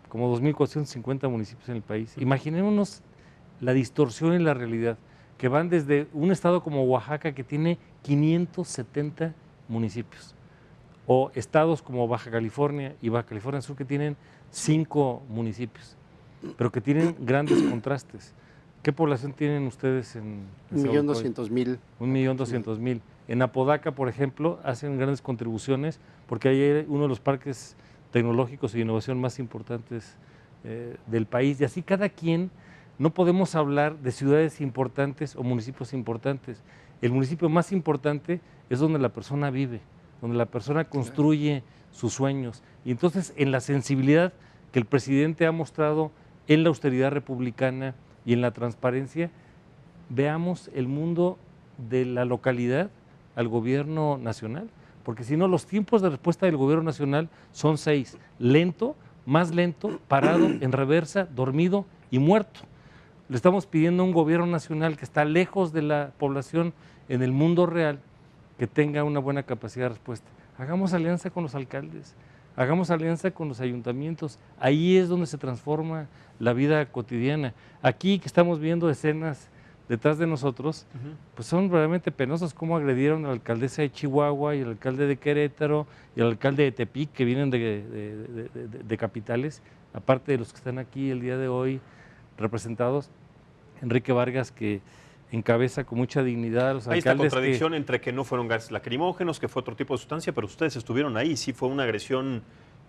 como 2.450 municipios en el país. Imaginémonos la distorsión en la realidad, que van desde un estado como Oaxaca, que tiene 570 municipios, o estados como Baja California y Baja California Sur, que tienen 5 municipios, pero que tienen grandes contrastes. ¿Qué población tienen ustedes en 1.200.000? 1.200.000. En Apodaca, por ejemplo, hacen grandes contribuciones porque ahí hay uno de los parques tecnológicos y de innovación más importantes del país. Y así cada quien, no podemos hablar de ciudades importantes o municipios importantes. El municipio más importante es donde la persona vive, donde la persona construye sus sueños. Y entonces, en la sensibilidad que el presidente ha mostrado en la austeridad republicana y en la transparencia, veamos el mundo de la localidad al gobierno nacional, porque si no, los tiempos de respuesta del gobierno nacional son 6: lento, más lento, parado, en reversa, dormido y muerto. Le estamos pidiendo a un gobierno nacional que está lejos de la población en el mundo real, que tenga una buena capacidad de respuesta. Hagamos alianza con los alcaldes, hagamos alianza con los ayuntamientos, ahí es donde se transforma la vida cotidiana. Aquí que estamos viendo escenas detrás de nosotros, pues son realmente penosos, cómo agredieron a la alcaldesa de Chihuahua y al alcalde de Querétaro y al alcalde de Tepic, que vienen de capitales, aparte de los que están aquí el día de hoy representados. Enrique Vargas, que encabeza con mucha dignidad a los alcaldes. Hay esta contradicción entre que no fueron gases lacrimógenos, que fue otro tipo de sustancia, pero ustedes estuvieron ahí, sí fue una agresión.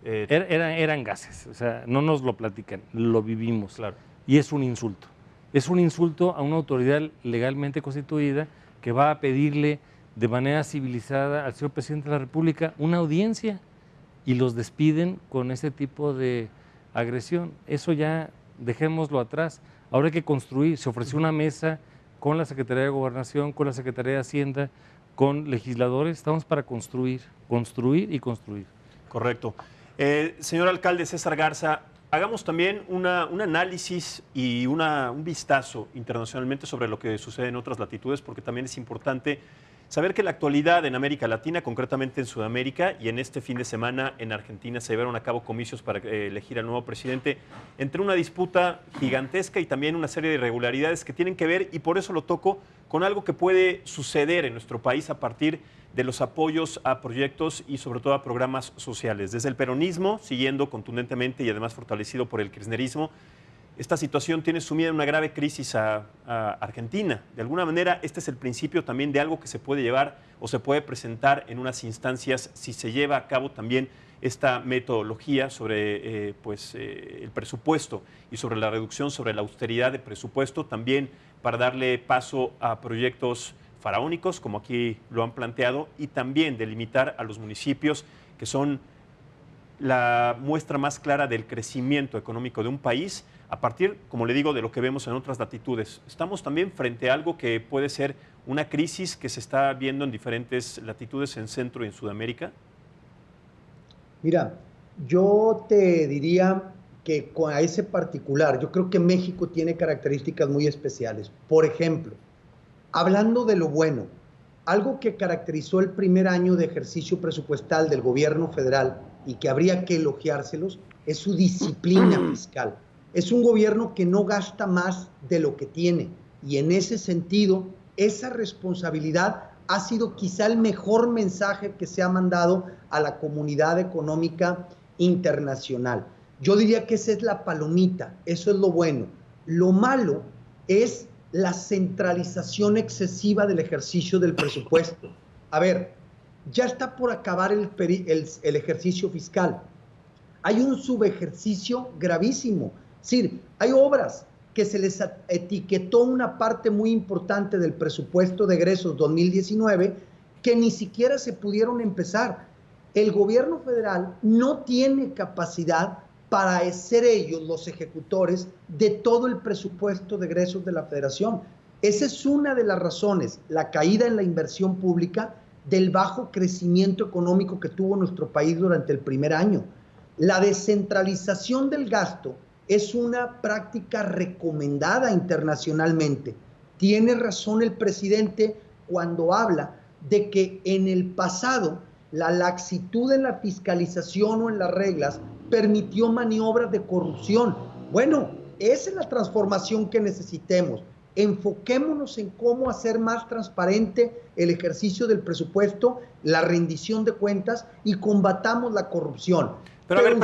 Eran gases, o sea, no nos lo platican, lo vivimos. Claro. Y es un insulto. Es un insulto a una autoridad legalmente constituida que va a pedirle de manera civilizada al señor presidente de la República una audiencia y los despiden con ese tipo de agresión. Eso ya dejémoslo atrás. Ahora hay que construir. Se ofreció una mesa con la Secretaría de Gobernación, con la Secretaría de Hacienda, con legisladores. Estamos para construir y construir. Correcto. Señor alcalde César Garza, hagamos también un análisis y un vistazo internacionalmente sobre lo que sucede en otras latitudes, porque también es importante saber que en la actualidad en América Latina, concretamente en Sudamérica, y en este fin de semana en Argentina se llevaron a cabo comicios para elegir al nuevo presidente, entre una disputa gigantesca y también una serie de irregularidades que tienen que ver, y por eso lo toco, con algo que puede suceder en nuestro país a partir de los apoyos a proyectos y sobre todo a programas sociales. Desde el peronismo, siguiendo contundentemente y además fortalecido por el kirchnerismo, esta situación tiene sumida en una grave crisis a Argentina. De alguna manera, este es el principio también de algo que se puede llevar o se puede presentar en unas instancias si se lleva a cabo también esta metodología sobre el presupuesto y sobre la reducción, sobre la austeridad de presupuesto, también para darle paso a proyectos faraónicos, como aquí lo han planteado, y también delimitar a los municipios que son la muestra más clara del crecimiento económico de un país a partir, como le digo, de lo que vemos en otras latitudes. Estamos también frente a algo que puede ser una crisis que se está viendo en diferentes latitudes en Centro y en Sudamérica. Mira, yo te diría que a ese particular, yo creo que México tiene características muy especiales. Por ejemplo, hablando de lo bueno, algo que caracterizó el primer año de ejercicio presupuestal del gobierno federal y que habría que elogiárselos es su disciplina fiscal. Es un gobierno que no gasta más de lo que tiene y en ese sentido, esa responsabilidad ha sido quizá el mejor mensaje que se ha mandado a la comunidad económica internacional. Yo diría que esa es la palomita, eso es lo bueno. Lo malo es la centralización excesiva del ejercicio del presupuesto. A ver, ya está por acabar el ejercicio fiscal. Hay un subejercicio gravísimo. Es decir, hay obras que se les etiquetó una parte muy importante del presupuesto de egresos 2019 que ni siquiera se pudieron empezar. El gobierno federal no tiene capacidad para ser ellos los ejecutores de todo el presupuesto de egresos de la federación. Esa es una de las razones, la caída en la inversión pública del bajo crecimiento económico que tuvo nuestro país durante el primer año. La descentralización del gasto es una práctica recomendada internacionalmente. Tiene razón el presidente cuando habla de que en el pasado la laxitud en la fiscalización o en las reglas permitió maniobras de corrupción. Bueno, esa es la transformación que necesitemos. Enfoquémonos en cómo hacer más transparente el ejercicio del presupuesto, la rendición de cuentas y combatamos la corrupción. Pero a ver,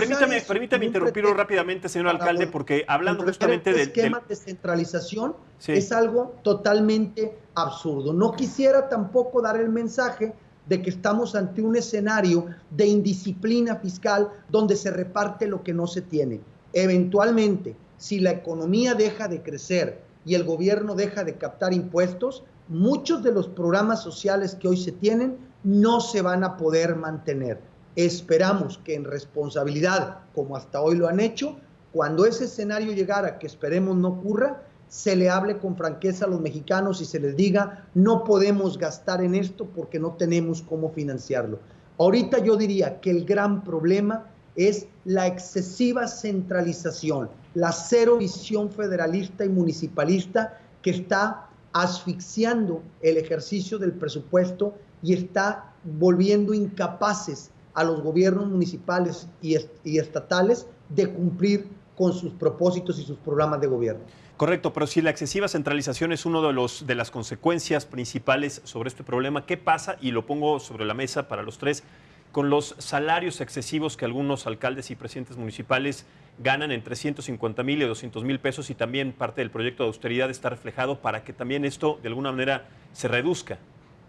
permítame interrumpirlo rápidamente, señor alcalde, porque hablando justamente del esquema de centralización, sí, es algo totalmente absurdo. No quisiera tampoco dar el mensaje de que estamos ante un escenario de indisciplina fiscal donde se reparte lo que no se tiene. Eventualmente, si la economía deja de crecer y el gobierno deja de captar impuestos, muchos de los programas sociales que hoy se tienen no se van a poder mantener. Esperamos que en responsabilidad, como hasta hoy lo han hecho, cuando ese escenario llegara, que esperemos no ocurra, se le hable con franqueza a los mexicanos y se les diga, no podemos gastar en esto porque no tenemos cómo financiarlo. Ahorita yo diría que el gran problema es la excesiva centralización, la cero visión federalista y municipalista que está asfixiando el ejercicio del presupuesto y está volviendo incapaces a los gobiernos municipales y estatales de cumplir con sus propósitos y sus programas de gobierno. Correcto, pero si la excesiva centralización es una de las consecuencias principales sobre este problema, ¿qué pasa? Y lo pongo sobre la mesa para los tres, con los salarios excesivos que algunos alcaldes y presidentes municipales ganan entre 150,000 y 200,000 pesos, y también parte del proyecto de austeridad está reflejado para que también esto de alguna manera se reduzca.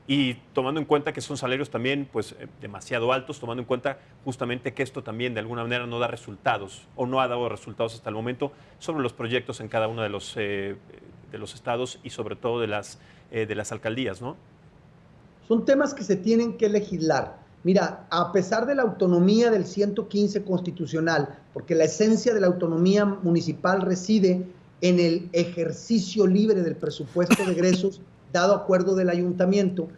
Y tomando en cuenta que son salarios también pues demasiado altos, tomando en cuenta justamente que esto también de alguna manera no da resultados o no ha dado resultados hasta el momento sobre los proyectos en cada uno de los estados y sobre todo de las alcaldías, ¿no? Son temas que se tienen que legislar. Mira, a pesar de la autonomía del 115 constitucional, porque la esencia de la autonomía municipal reside en el ejercicio libre del presupuesto de egresos dado acuerdo del ayuntamiento,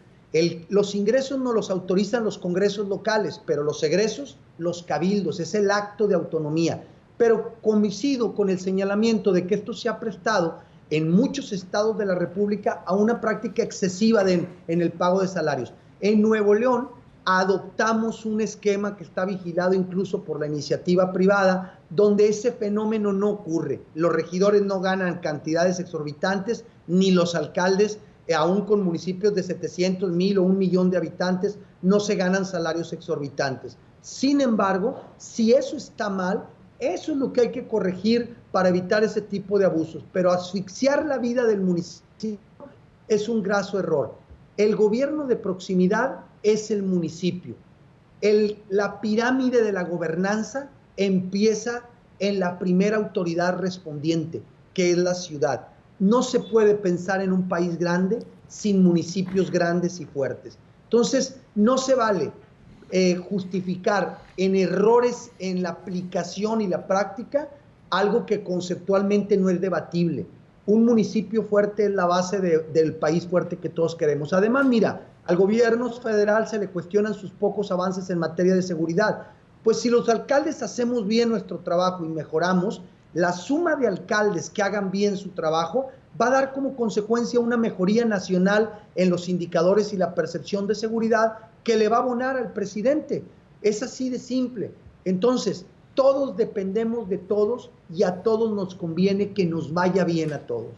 los ingresos no los autorizan los congresos locales, pero los egresos, los cabildos, es el acto de autonomía. Pero coincido con el señalamiento de que esto se ha prestado en muchos estados de la República a una práctica excesiva en el pago de salarios. En Nuevo León adoptamos un esquema que está vigilado incluso por la iniciativa privada, donde ese fenómeno no ocurre. Los regidores no ganan cantidades exorbitantes, ni los alcaldes, aún con municipios de 700, 1000 o 1 millón de habitantes, no se ganan salarios exorbitantes. Sin embargo, si eso está mal, eso es lo que hay que corregir para evitar ese tipo de abusos. Pero asfixiar la vida del municipio es un graso error. El gobierno de proximidad es el municipio. La pirámide de la gobernanza empieza en la primera autoridad respondiente, que es la ciudad. No se puede pensar en un país grande sin municipios grandes y fuertes. Entonces, no se vale justificar en errores en la aplicación y la práctica algo que conceptualmente no es debatible. Un municipio fuerte es la base del país fuerte que todos queremos. Además, mira, al gobierno federal se le cuestionan sus pocos avances en materia de seguridad. Pues si los alcaldes hacemos bien nuestro trabajo y mejoramos, la suma de alcaldes que hagan bien su trabajo va a dar como consecuencia una mejoría nacional en los indicadores y la percepción de seguridad que le va a abonar al presidente. Es así de simple. Entonces, todos dependemos de todos y a todos nos conviene que nos vaya bien a todos.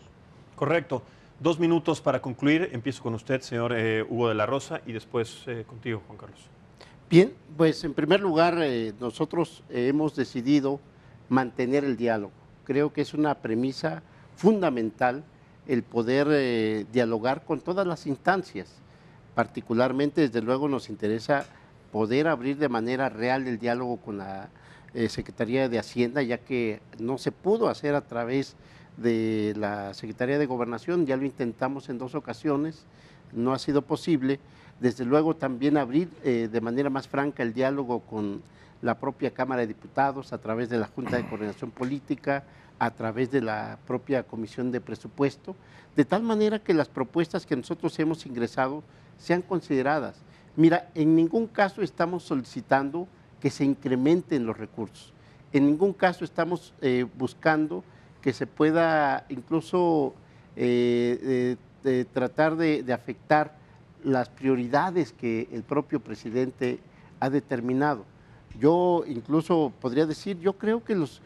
Correcto. 2 minutos para concluir. Empiezo con usted, señor Hugo de la Rosa, y después contigo, Juan Carlos. Bien, pues en primer lugar, nosotros hemos decidido mantener el diálogo. Creo que es una premisa fundamental el poder dialogar con todas las instancias. Particularmente, desde luego, nos interesa poder abrir de manera real el diálogo con la Secretaría de Hacienda, ya que no se pudo hacer a través de la Secretaría de Gobernación, ya lo intentamos en 2 ocasiones, no ha sido posible. Desde luego también abrir de manera más franca el diálogo con la propia Cámara de Diputados a través de la Junta de Coordinación Política, a través de la propia Comisión de Presupuesto, de tal manera que las propuestas que nosotros hemos ingresado sean consideradas. Mira, en ningún caso estamos solicitando que se incrementen los recursos, en ningún caso estamos buscando que se pueda incluso tratar de afectar las prioridades que el propio presidente ha determinado. Yo incluso podría decir, yo creo que los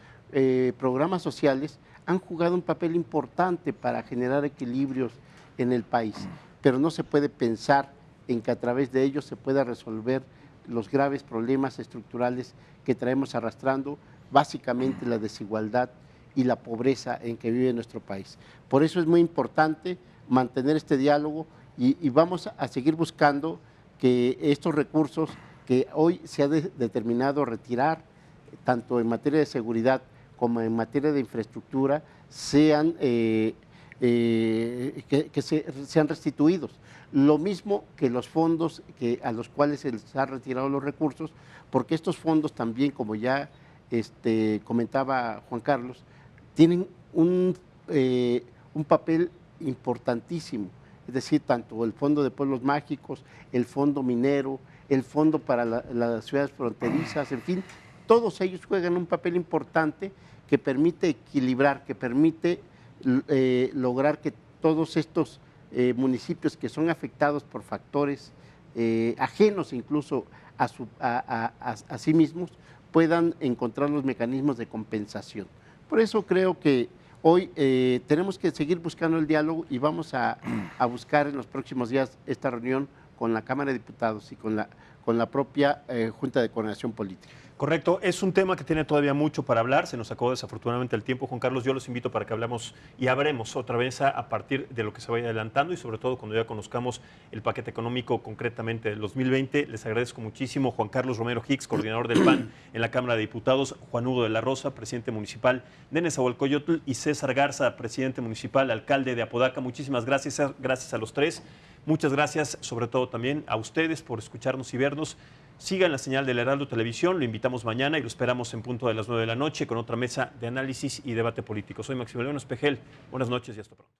programas sociales han jugado un papel importante para generar equilibrios en el país, pero no se puede pensar en que a través de ellos se pueda resolver los graves problemas estructurales que traemos arrastrando, básicamente la desigualdad y la pobreza en que vive nuestro país. Por eso es muy importante mantener este diálogo y vamos a seguir buscando que estos recursos que hoy se ha determinado retirar, tanto en materia de seguridad como en materia de infraestructura, sean sean restituidos. Lo mismo que los fondos a los cuales se les ha retirado los recursos, porque estos fondos también, como ya comentaba Juan Carlos, tienen un papel importantísimo, es decir, tanto el Fondo de Pueblos Mágicos, el Fondo Minero, el Fondo para las Ciudades Fronterizas, en fin, todos ellos juegan un papel importante que permite equilibrar, que permite lograr que todos estos municipios que son afectados por factores ajenos incluso a sí mismos puedan encontrar los mecanismos de compensación. Por eso creo que hoy tenemos que seguir buscando el diálogo y vamos a buscar en los próximos días esta reunión con la Cámara de Diputados y con la propia Junta de Coordinación Política. Correcto, es un tema que tiene todavía mucho para hablar, se nos acabó desafortunadamente el tiempo. Juan Carlos, yo los invito para que hablemos y hablemos otra vez a partir de lo que se vaya adelantando y sobre todo cuando ya conozcamos el paquete económico concretamente del 2020. Les agradezco muchísimo. Juan Carlos Romero Hicks, coordinador del PAN en la Cámara de Diputados, Juan Hugo de la Rosa, presidente municipal de Nezahualcóyotl, y César Garza, presidente municipal, alcalde de Apodaca. Muchísimas gracias a los tres. Muchas gracias sobre todo también a ustedes por escucharnos y vernos. Siga en la señal del Heraldo Televisión, lo invitamos mañana y lo esperamos en punto de las 9 de la noche con otra mesa de análisis y debate político. Soy Maximiliano Espejel, buenas noches y hasta pronto.